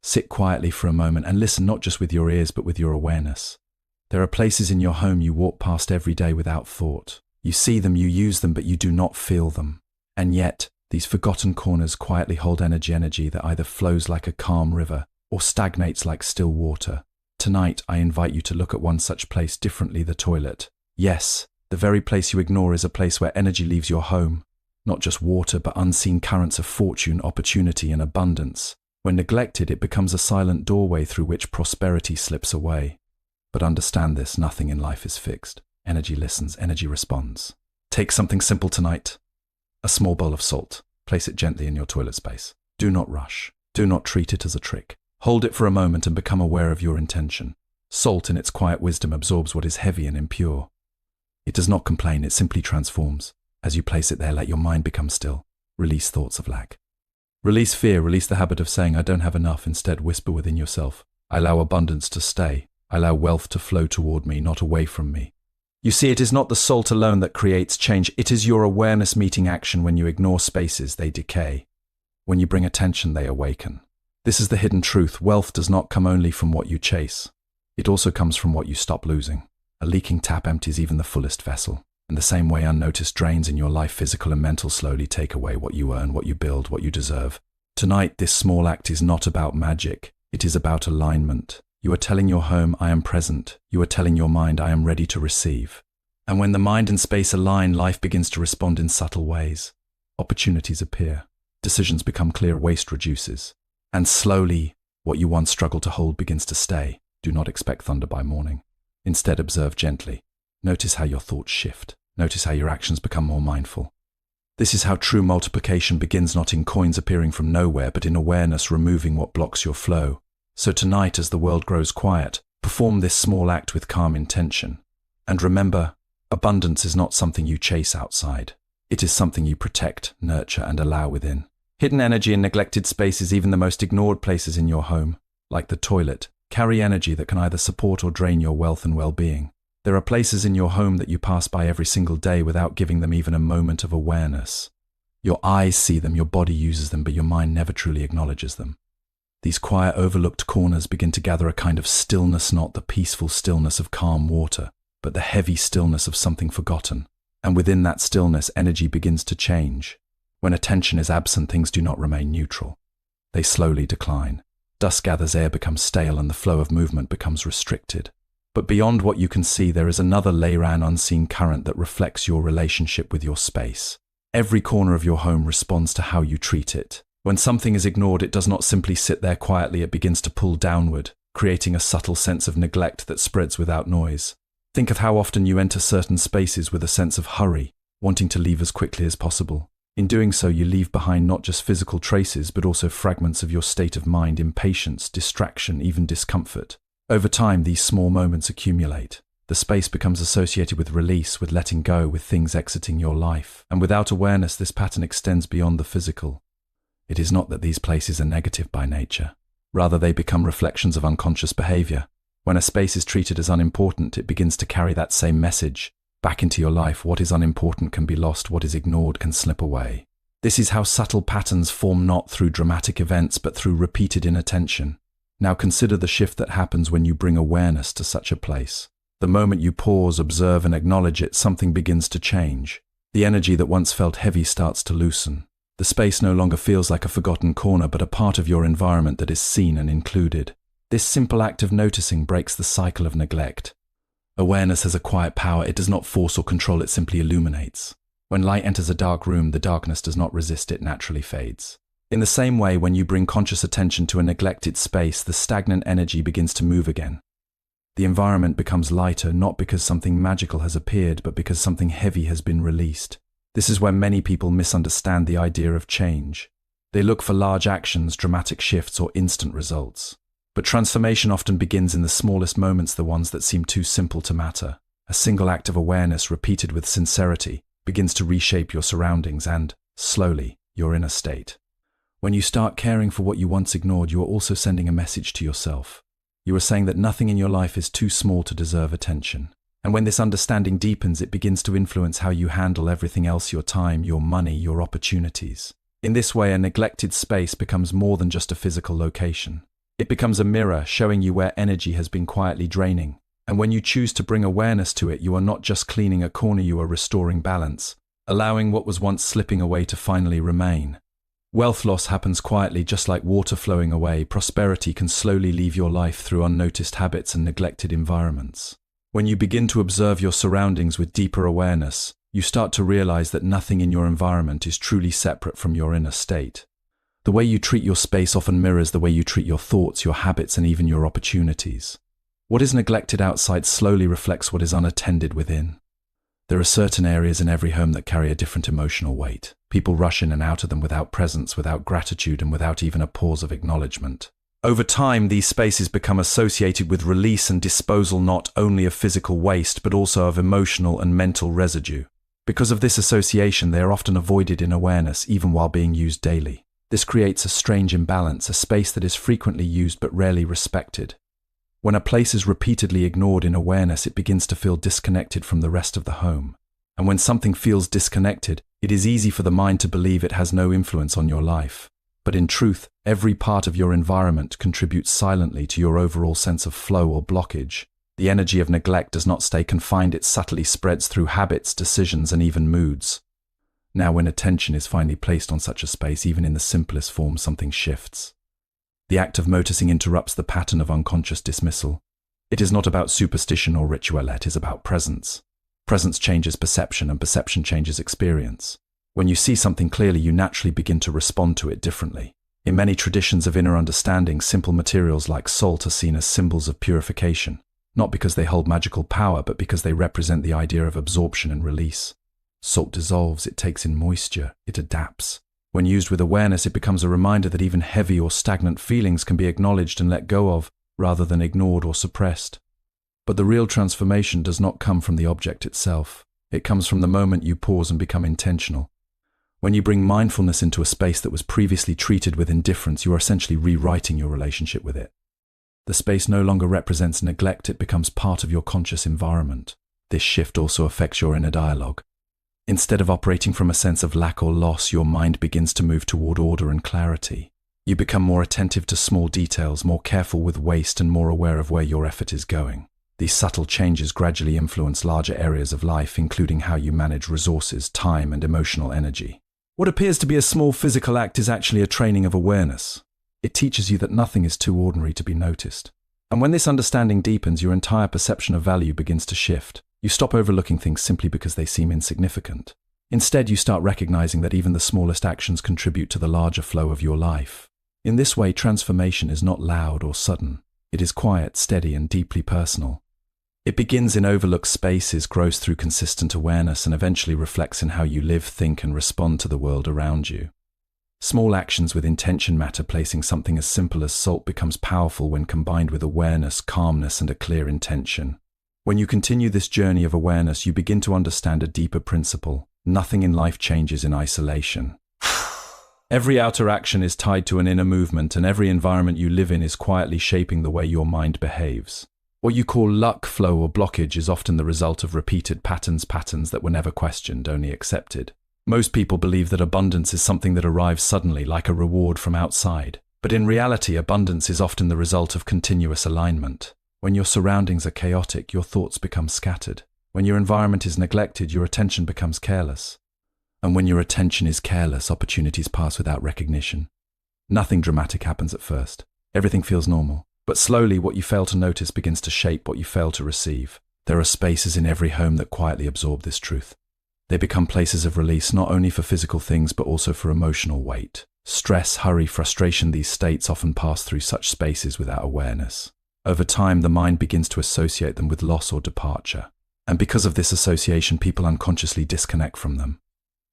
Sit quietly for a moment and listen not just with your ears but with your awareness. There are places in your home you walk past every day without thought. You see them, you use them, but you do not feel them. And yet, these forgotten corners quietly hold energy that either flows like a calm river or stagnates like still water. Tonight, I invite you to look at one such place differently: the toilet. Yes, the very place you ignore is a place where energy leaves your home. Not just water, but unseen currents of fortune, opportunity, and abundance. When neglected, it becomes a silent doorway through which prosperity slips away. But understand this: nothing in life is fixed. Energy listens, energy responds. Take something simple tonight. A small bowl of salt. Place it gently in your toilet space. Do not rush. Do not treat it as a trick. Hold it for a moment and become aware of your intention. Salt, in its quiet wisdom, absorbs what is heavy and impure. It does not complain, it simply transforms. As you place it there, let your mind become still. Release thoughts of lack. Release fear, release the habit of saying, "I don't have enough." Instead, whisper within yourself, "I allow abundance to stay. I allow wealth to flow toward me, not away from me." You see, it is not the salt alone that creates change. It is your awareness meeting action. When you ignore spaces, they decay. When you bring attention, they awaken. This is the hidden truth. Wealth does not come only from what you chase. It also comes from what you stop losing. A leaking tap empties even the fullest vessel. In the same way, unnoticed drains in your life, physical and mental, slowly take away what you earn, what you build, what you deserve. Tonight, this small act is not about magic. It is about alignment. You are telling your home, "I am present." You are telling your mind, "I am ready to receive." And when the mind and space align, life begins to respond in subtle ways. Opportunities appear. Decisions become clear, waste reduces. And slowly, what you once struggled to hold begins to stay. Do not expect thunder by morning. Instead, observe gently. Notice how your thoughts shift. Notice how your actions become more mindful. This is how true multiplication begins, not in coins appearing from nowhere, but in awareness removing what blocks your flow. So tonight, as the world grows quiet, perform this small act with calm intention. And remember, abundance is not something you chase outside. It is something you protect, nurture, and allow within. Hidden energy in neglected spaces, even the most ignored places in your home, like the toilet, carry energy that can either support or drain your wealth and well-being. There are places in your home that you pass by every single day without giving them even a moment of awareness. Your eyes see them, your body uses them, but your mind never truly acknowledges them. These quiet, overlooked corners begin to gather a kind of stillness, not the peaceful stillness of calm water, but the heavy stillness of something forgotten. And within that stillness, energy begins to change. When attention is absent, things do not remain neutral. They slowly decline. Dust gathers, air becomes stale, and the flow of movement becomes restricted. But beyond what you can see, there is another layer, an unseen current that reflects your relationship with your space. Every corner of your home responds to how you treat it. When something is ignored, it does not simply sit there quietly, it begins to pull downward, creating a subtle sense of neglect that spreads without noise. Think of how often you enter certain spaces with a sense of hurry, wanting to leave as quickly as possible. In doing so, you leave behind not just physical traces, but also fragments of your state of mind, impatience, distraction, even discomfort. Over time, these small moments accumulate. The space becomes associated with release, with letting go, with things exiting your life. And without awareness, this pattern extends beyond the physical. It is not that these places are negative by nature. Rather, they become reflections of unconscious behavior. When a space is treated as unimportant, it begins to carry that same message back into your life. What is unimportant can be lost, what is ignored can slip away. This is how subtle patterns form, not through dramatic events, but through repeated inattention. Now consider the shift that happens when you bring awareness to such a place. The moment you pause, observe, and acknowledge it, something begins to change. The energy that once felt heavy starts to loosen. The space no longer feels like a forgotten corner, but a part of your environment that is seen and included. This simple act of noticing breaks the cycle of neglect. Awareness has a quiet power. It does not force or control, it simply illuminates. When light enters a dark room, the darkness does not resist, it naturally fades. In the same way, when you bring conscious attention to a neglected space, the stagnant energy begins to move again. The environment becomes lighter, not because something magical has appeared, but because something heavy has been released. This is where many people misunderstand the idea of change. They look for large actions, dramatic shifts, or instant results. But transformation often begins in the smallest moments, the ones that seem too simple to matter. A single act of awareness, repeated with sincerity, begins to reshape your surroundings and, slowly, your inner state. When you start caring for what you once ignored, you are also sending a message to yourself. You are saying that nothing in your life is too small to deserve attention. And when this understanding deepens, it begins to influence how you handle everything else: your time, your money, your opportunities. In this way, a neglected space becomes more than just a physical location. It becomes a mirror showing you where energy has been quietly draining. And when you choose to bring awareness to it, you are not just cleaning a corner, you are restoring balance, allowing what was once slipping away to finally remain. Wealth loss happens quietly, just like water flowing away. Prosperity can slowly leave your life through unnoticed habits and neglected environments. When you begin to observe your surroundings with deeper awareness, you start to realize that nothing in your environment is truly separate from your inner state. The way you treat your space often mirrors the way you treat your thoughts, your habits, and even your opportunities. What is neglected outside slowly reflects what is unattended within. There are certain areas in every home that carry a different emotional weight. People rush in and out of them without presence, without gratitude, and without even a pause of acknowledgement. Over time, these spaces become associated with release and disposal, not only of physical waste, but also of emotional and mental residue. Because of this association, they are often avoided in awareness, even while being used daily. This creates a strange imbalance, a space that is frequently used but rarely respected. When a place is repeatedly ignored in awareness, it begins to feel disconnected from the rest of the home. And when something feels disconnected, it is easy for the mind to believe it has no influence on your life. But in truth, every part of your environment contributes silently to your overall sense of flow or blockage. The energy of neglect does not stay confined, it subtly spreads through habits, decisions, and even moods. Now, when attention is finally placed on such a space, even in the simplest form, something shifts. The act of noticing interrupts the pattern of unconscious dismissal. It is not about superstition or ritual, it is about presence. Presence changes perception, and perception changes experience. When you see something clearly, you naturally begin to respond to it differently. In many traditions of inner understanding, simple materials like salt are seen as symbols of purification, not because they hold magical power, but because they represent the idea of absorption and release. Salt dissolves, it takes in moisture, it adapts. When used with awareness, it becomes a reminder that even heavy or stagnant feelings can be acknowledged and let go of, rather than ignored or suppressed. But the real transformation does not come from the object itself. It comes from the moment you pause and become intentional. When you bring mindfulness into a space that was previously treated with indifference, you are essentially rewriting your relationship with it. The space no longer represents neglect, it becomes part of your conscious environment. This shift also affects your inner dialogue. Instead of operating from a sense of lack or loss, your mind begins to move toward order and clarity. You become more attentive to small details, more careful with waste, and more aware of where your effort is going. These subtle changes gradually influence larger areas of life, including how you manage resources, time, and emotional energy. What appears to be a small physical act is actually a training of awareness. It teaches you that nothing is too ordinary to be noticed. And when this understanding deepens, your entire perception of value begins to shift. You stop overlooking things simply because they seem insignificant. Instead, you start recognizing that even the smallest actions contribute to the larger flow of your life. In this way, transformation is not loud or sudden. It is quiet, steady, and deeply personal. It begins in overlooked spaces, grows through consistent awareness, and eventually reflects in how you live, think, and respond to the world around you. Small actions with intention matter. Placing something as simple as salt becomes powerful when combined with awareness, calmness, and a clear intention. When you continue this journey of awareness, you begin to understand a deeper principle. Nothing in life changes in isolation. Every outer action is tied to an inner movement, and every environment you live in is quietly shaping the way your mind behaves. What you call luck, flow, or blockage is often the result of repeated patterns that were never questioned, only accepted. Most people believe that abundance is something that arrives suddenly, like a reward from outside. But in reality, abundance is often the result of continuous alignment. When your surroundings are chaotic, your thoughts become scattered. When your environment is neglected, your attention becomes careless. And when your attention is careless, opportunities pass without recognition. Nothing dramatic happens at first. Everything feels normal. But slowly, what you fail to notice begins to shape what you fail to receive. There are spaces in every home that quietly absorb this truth. They become places of release, not only for physical things, but also for emotional weight. Stress, hurry, frustration, these states often pass through such spaces without awareness. Over time, the mind begins to associate them with loss or departure. And because of this association, people unconsciously disconnect from them.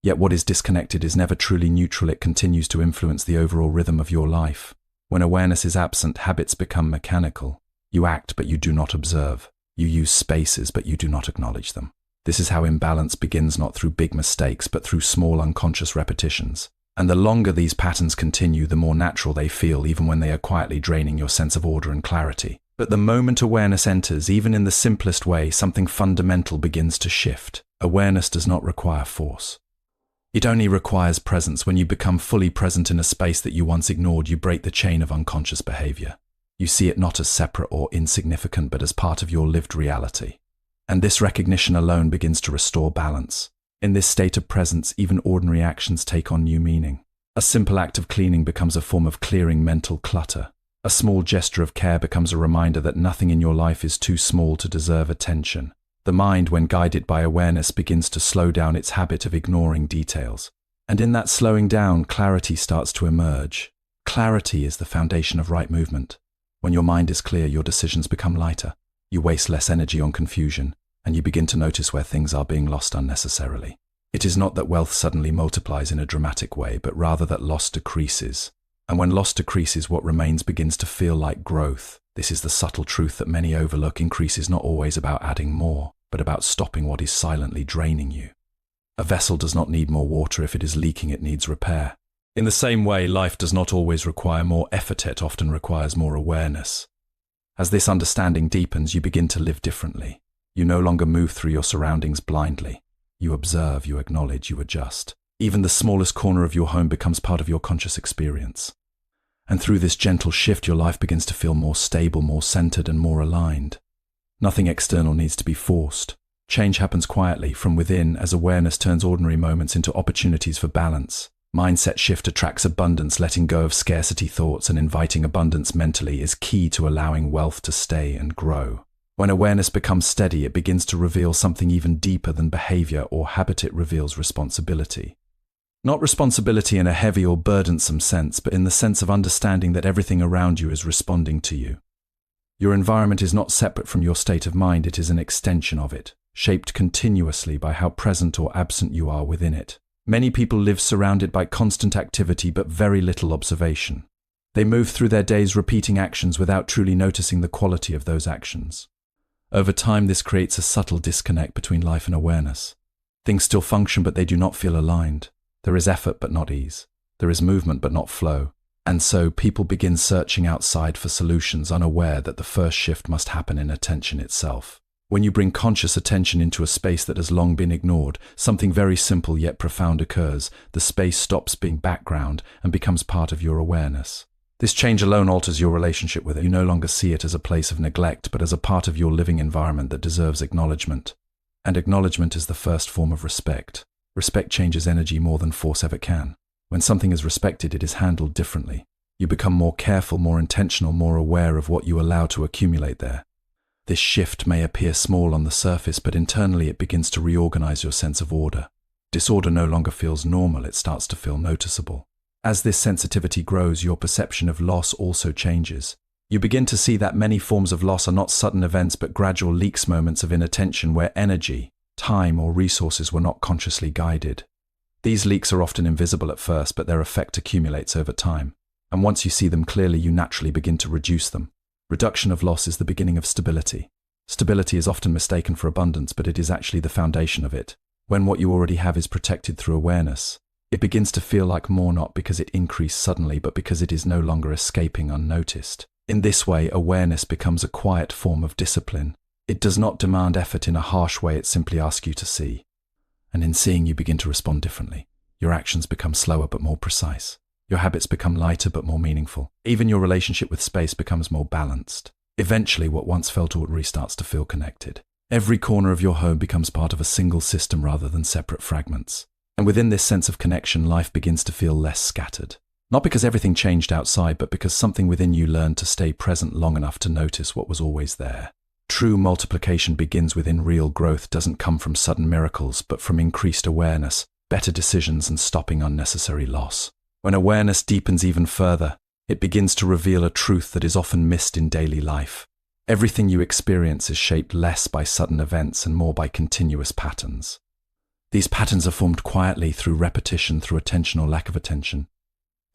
Yet what is disconnected is never truly neutral. It continues to influence the overall rhythm of your life. When awareness is absent, habits become mechanical. You act, but you do not observe. You use spaces, but you do not acknowledge them. This is how imbalance begins, not through big mistakes, but through small unconscious repetitions. And the longer these patterns continue, the more natural they feel, even when they are quietly draining your sense of order and clarity. But the moment awareness enters, even in the simplest way, something fundamental begins to shift. Awareness does not require force. It only requires presence. When you become fully present in a space that you once ignored, you break the chain of unconscious behavior. You see it not as separate or insignificant, but as part of your lived reality. And this recognition alone begins to restore balance. In this state of presence, even ordinary actions take on new meaning. A simple act of cleaning becomes a form of clearing mental clutter. A small gesture of care becomes a reminder that nothing in your life is too small to deserve attention. The mind, when guided by awareness, begins to slow down its habit of ignoring details. And in that slowing down, clarity starts to emerge. Clarity is the foundation of right movement. When your mind is clear, your decisions become lighter. You waste less energy on confusion, and you begin to notice where things are being lost unnecessarily. It is not that wealth suddenly multiplies in a dramatic way, but rather that loss decreases. And when loss decreases, what remains begins to feel like growth. This is the subtle truth that many overlook. Increase is not always about adding more, but about stopping what is silently draining you. A vessel does not need more water. If it is leaking, it needs repair. In the same way, life does not always require more effort, it often requires more awareness. As this understanding deepens, you begin to live differently. You no longer move through your surroundings blindly. You observe, you acknowledge, you adjust. Even the smallest corner of your home becomes part of your conscious experience. And through this gentle shift, your life begins to feel more stable, more centered, and more aligned. Nothing external needs to be forced. Change happens quietly from within as awareness turns ordinary moments into opportunities for balance. Mindset shift attracts abundance. Letting go of scarcity thoughts and inviting abundance mentally is key to allowing wealth to stay and grow. When awareness becomes steady, it begins to reveal something even deeper than behavior or habit. It reveals responsibility. Not responsibility in a heavy or burdensome sense, but in the sense of understanding that everything around you is responding to you. Your environment is not separate from your state of mind, it is an extension of it, shaped continuously by how present or absent you are within it. Many people live surrounded by constant activity but very little observation. They move through their days repeating actions without truly noticing the quality of those actions. Over time, this creates a subtle disconnect between life and awareness. Things still function, but they do not feel aligned. There is effort but not ease. There is movement but not flow. And so people begin searching outside for solutions, unaware that the first shift must happen in attention itself. When you bring conscious attention into a space that has long been ignored, something very simple yet profound occurs. The space stops being background and becomes part of your awareness. This change alone alters your relationship with it. You no longer see it as a place of neglect, but as a part of your living environment that deserves acknowledgement. And acknowledgement is the first form of respect. Respect changes energy more than force ever can. When something is respected, it is handled differently. You become more careful, more intentional, more aware of what you allow to accumulate there. This shift may appear small on the surface, but internally it begins to reorganize your sense of order. Disorder no longer feels normal, it starts to feel noticeable. As this sensitivity grows, your perception of loss also changes. You begin to see that many forms of loss are not sudden events but gradual leaks, moments of inattention where energy, time, or resources were not consciously guided. These leaks are often invisible at first, but their effect accumulates over time. And once you see them clearly, you naturally begin to reduce them. Reduction of loss is the beginning of stability. Stability is often mistaken for abundance, but it is actually the foundation of it. When what you already have is protected through awareness, it begins to feel like more, not because it increased suddenly, but because it is no longer escaping unnoticed. In this way, awareness becomes a quiet form of discipline. It does not demand effort in a harsh way, it simply asks you to see. And in seeing, you begin to respond differently. Your actions become slower but more precise. Your habits become lighter but more meaningful. Even your relationship with space becomes more balanced. Eventually, what once felt ordinary starts to feel connected. Every corner of your home becomes part of a single system rather than separate fragments. And within this sense of connection, life begins to feel less scattered. Not because everything changed outside, but because something within you learned to stay present long enough to notice what was always there. True multiplication begins within. Real growth doesn't come from sudden miracles, but from increased awareness, better decisions, and stopping unnecessary loss. When awareness deepens even further, it begins to reveal a truth that is often missed in daily life. Everything you experience is shaped less by sudden events and more by continuous patterns. These patterns are formed quietly through repetition, through attention or lack of attention,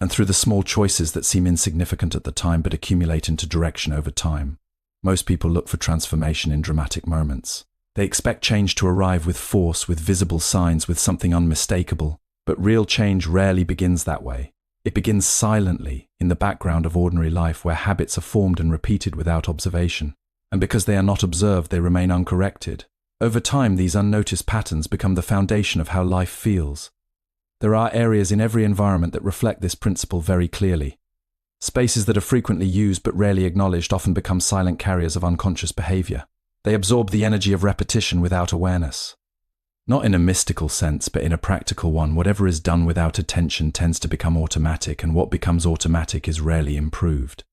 and through the small choices that seem insignificant at the time but accumulate into direction over time. Most people look for transformation in dramatic moments. They expect change to arrive with force, with visible signs, with something unmistakable. But real change rarely begins that way. It begins silently, in the background of ordinary life, where habits are formed and repeated without observation. And because they are not observed, they remain uncorrected. Over time, these unnoticed patterns become the foundation of how life feels. There are areas in every environment that reflect this principle very clearly. Spaces that are frequently used but rarely acknowledged often become silent carriers of unconscious behavior. They absorb the energy of repetition without awareness. Not in a mystical sense, but in a practical one. Whatever is done without attention tends to become automatic, and what becomes automatic is rarely improved.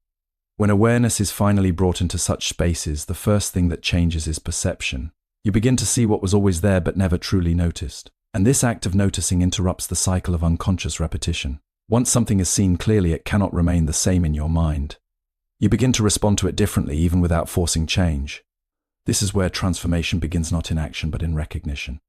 When awareness is finally brought into such spaces, the first thing that changes is perception. You begin to see what was always there but never truly noticed. And this act of noticing interrupts the cycle of unconscious repetition. Once something is seen clearly, it cannot remain the same in your mind. You begin to respond to it differently, even without forcing change. This is where transformation begins, not in action but in recognition.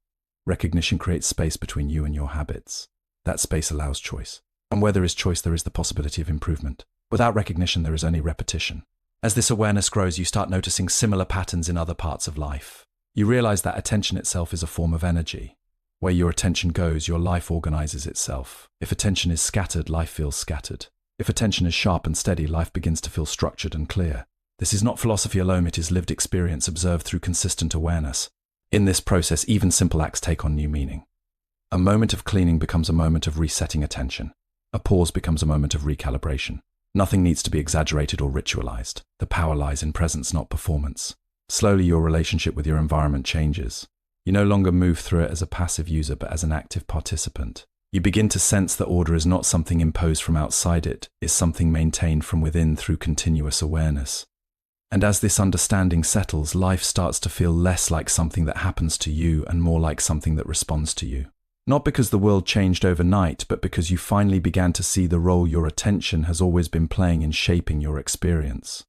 Recognition creates space between you and your habits. That space allows choice. And where there is choice, there is the possibility of improvement. Without recognition, there is only repetition. As this awareness grows, you start noticing similar patterns in other parts of life. You realize that attention itself is a form of energy. Where your attention goes, your life organizes itself. If attention is scattered, life feels scattered. If attention is sharp and steady, life begins to feel structured and clear. This is not philosophy alone, it is lived experience observed through consistent awareness. In this process, even simple acts take on new meaning. A moment of cleaning becomes a moment of resetting attention. A pause becomes a moment of recalibration. Nothing needs to be exaggerated or ritualized. The power lies in presence, not performance. Slowly, your relationship with your environment changes. You no longer move through it as a passive user, but as an active participant. You begin to sense that order is not something imposed from outside, it is something maintained from within through continuous awareness. And as this understanding settles, life starts to feel less like something that happens to you and more like something that responds to you. Not because the world changed overnight, but because you finally began to see the role your attention has always been playing in shaping your experience.